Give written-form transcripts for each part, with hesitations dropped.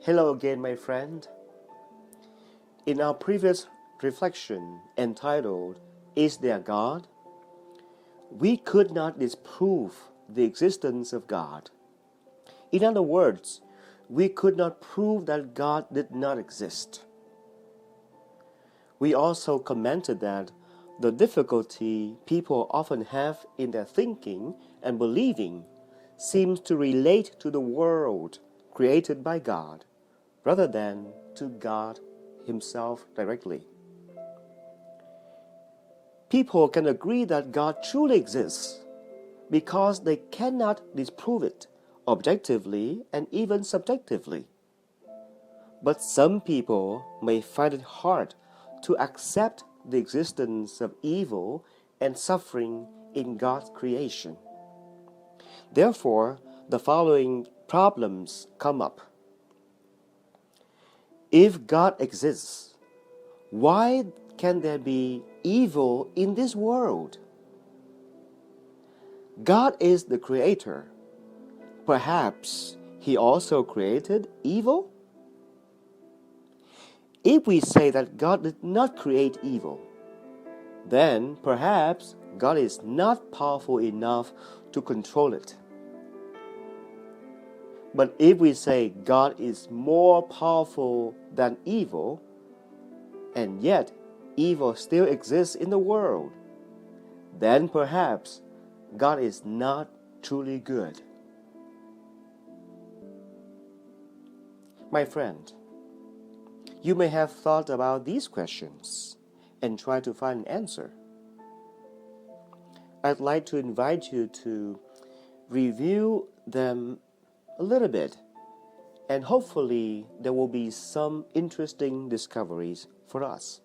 Hello again, my friend. In our previous reflection entitled, Is There God? We could not disprove the existence of God. In other words, we could not prove that God did not exist. We also commented that the difficulty people often have in their thinking and believing seems to relate to the world created by God rather than to God Himself directly. People can agree that God truly exists because they cannot disprove it objectively and even subjectively. But some people may find it hard to accept the existence of evil and suffering in God's creation. Therefore, the following problems come up. If God exists, why can there be evil in this world? God is the creator. Perhaps He also created evil? If we say that God did not create evil, then perhaps God is not powerful enough to control it. But if we say God is more powerful than evil, and yet evil still exists in the world, then perhaps God is not truly good. My friend, you may have thought about these questions and try to find an answer. I'd like to invite you to review them a little bit, and hopefully there will be some interesting discoveries for us.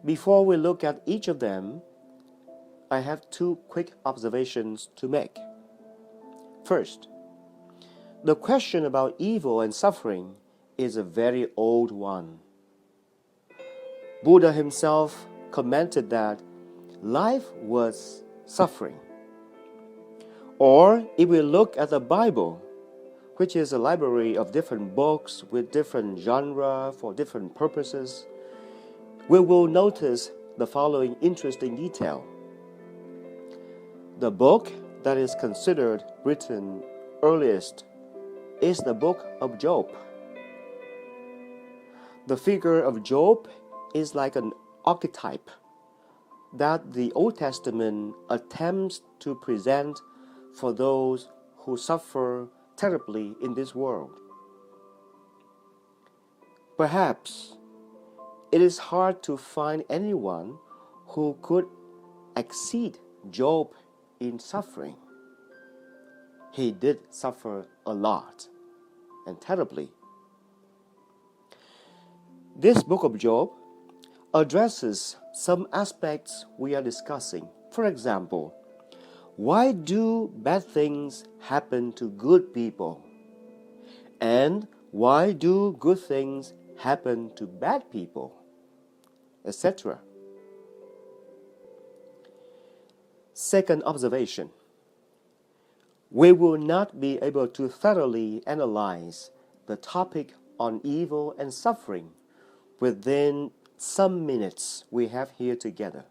Before we look at each of them, I have two quick observations to make. First, the question about evil and suffering is a very old one. Buddha himself commented that life was suffering. Or if we look at the Bible, which is a library of different books with different genre for different purposes, we will notice the following interesting detail. The book that is considered written earliest is the book of Job. The figure of Job is like an archetype that the Old Testament attempts to present for those who suffer terribly in this world. Perhaps it is hard to find anyone who could exceed Job in suffering. He did suffer a lot and terribly. This book of Job addresses some aspects we are discussing. For example, why do bad things happen to good people? And why do good things happen to bad people? Etc. Second observation. We will not be able to thoroughly analyze the topic on evil and suffering within some minutes we have here together,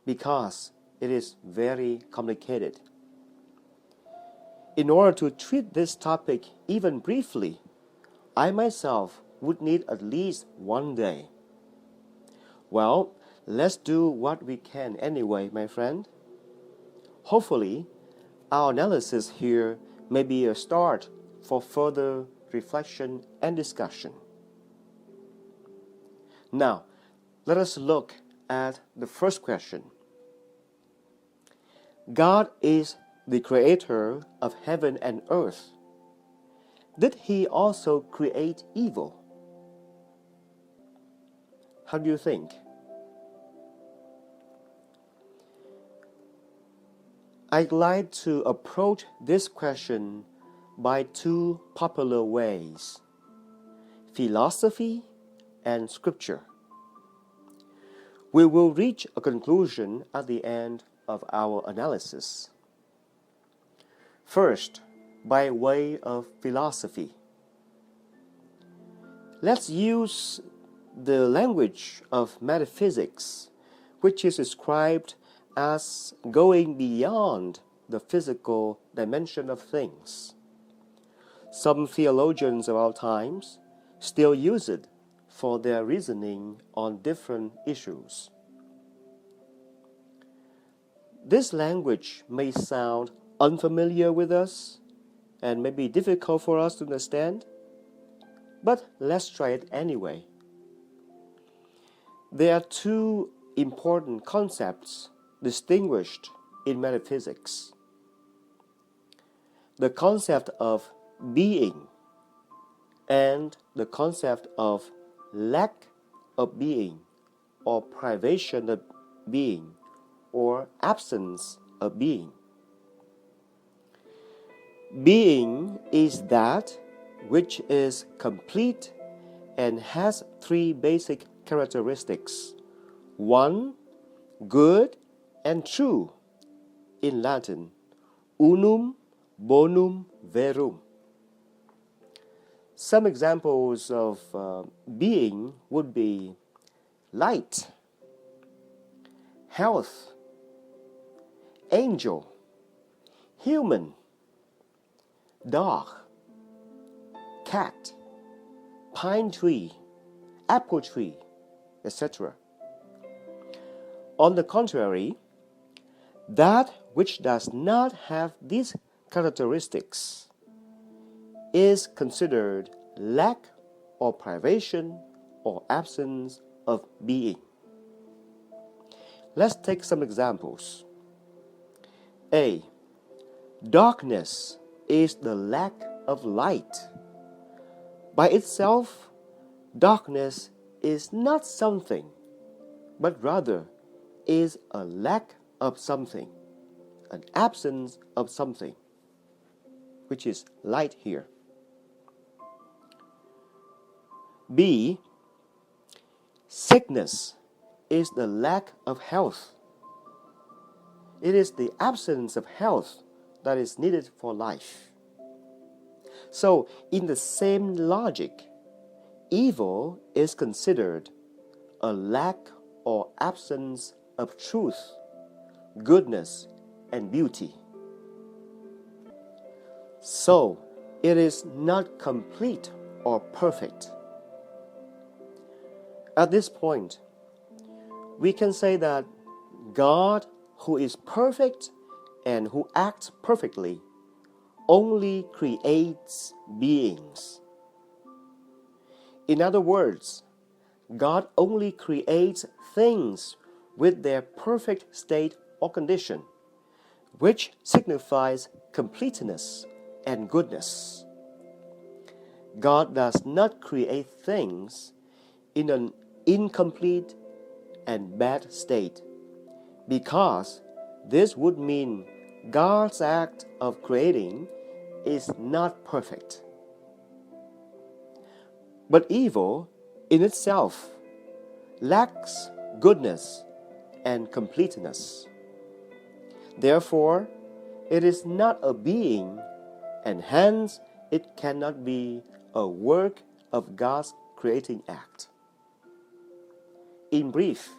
because it is very complicated. In order to treat this topic even briefly, I myself would need at least one day. Well, let's do what we can anyway, my friend. Hopefully, our analysis here may be a start for further reflection and discussion. Now, let us look at the first question. God is the creator of heaven and earth. Did He also create evil? How do you think? I'd like to approach this question by two popular ways: philosophy and scripture. We will reach a conclusion at the end of our analysis. First, by way of philosophy. Let's use the language of metaphysics, which is described as going beyond the physical dimension of things. Some theologians of our times still use it for their reasoning on different issues. This language may sound unfamiliar with us and may be difficult for us to understand, but let's try it anyway. There are two important concepts distinguished in metaphysics: the concept of being and the concept of lack of being, or privation of being, or absence of being. Being is that which is complete and has three basic characteristics. One, good and true, in Latin, unum bonum verum. Some examples of being would be light, health, angel, human, dog, cat, pine tree, apple tree, etc. On the contrary, that which does not have these characteristics is considered lack or privation or absence of being. Let's take some examples. A. Darkness is the lack of light. By itself, darkness is not something, but rather is a lack of something, an absence of something, which is light here. B. Sickness is the lack of health. It is the absence of health that is needed for life. So, in the same logic, evil is considered a lack or absence of truth, goodness, and beauty. So, it is not complete or perfect. At this point, we can say that God, who is perfect and who acts perfectly, only creates beings. In other words, God only creates things with their perfect state or condition, which signifies completeness and goodness. God does not create things in an incomplete and bad state, because this would mean God's act of creating is not perfect. But evil in itself lacks goodness and completeness. Therefore, it is not a being, and hence it cannot be a work of God's creating act. In brief,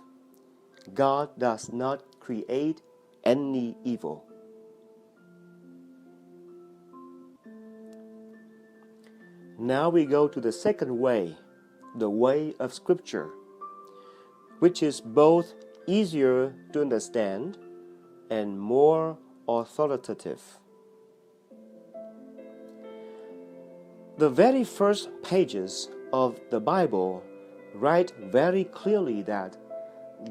God does not create any evil. Now we go to the second way, the way of Scripture, which is both easier to understand and more authoritative. The very first pages of the Bible write very clearly that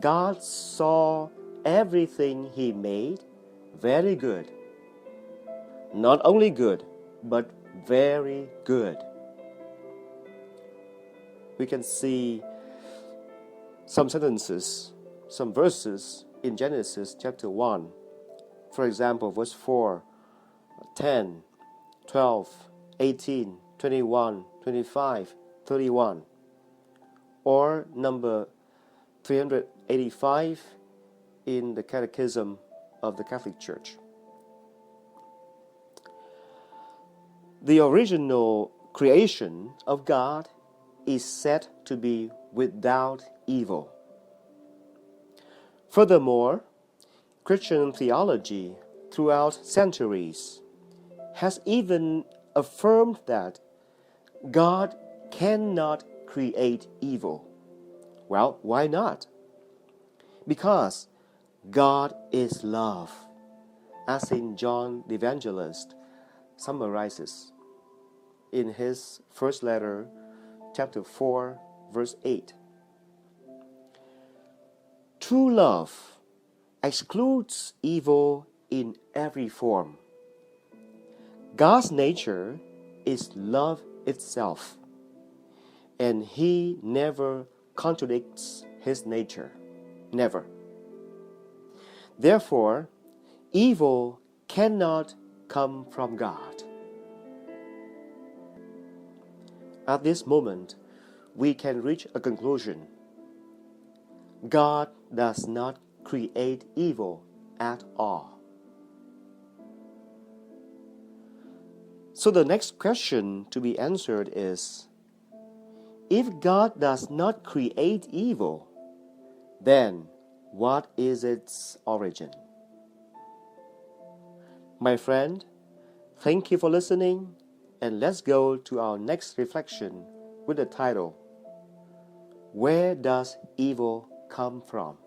God saw everything He made very good. Not only good, but very good. We can see some sentences, some verses in Genesis chapter 1. For example, verse 4, 10, 12, 18, 21, 25, 31. Or number 385 in the Catechism of the Catholic Church. The original creation of God is said to be without evil. Furthermore, Christian theology throughout centuries has even affirmed that God cannot create evil. Well, why not? Because God is love, as St. John the Evangelist summarizes in his first letter, chapter 4, verse 8. True love excludes evil in every form. God's nature is love itself, and He never contradicts His nature. Never. Therefore, evil cannot come from God. At this moment, we can reach a conclusion. God does not create evil at all. So the next question to be answered is, if God does not create evil, then what is its origin? My friend, thank you for listening, and let's go to our next reflection with the title, Where Does Evil Come From?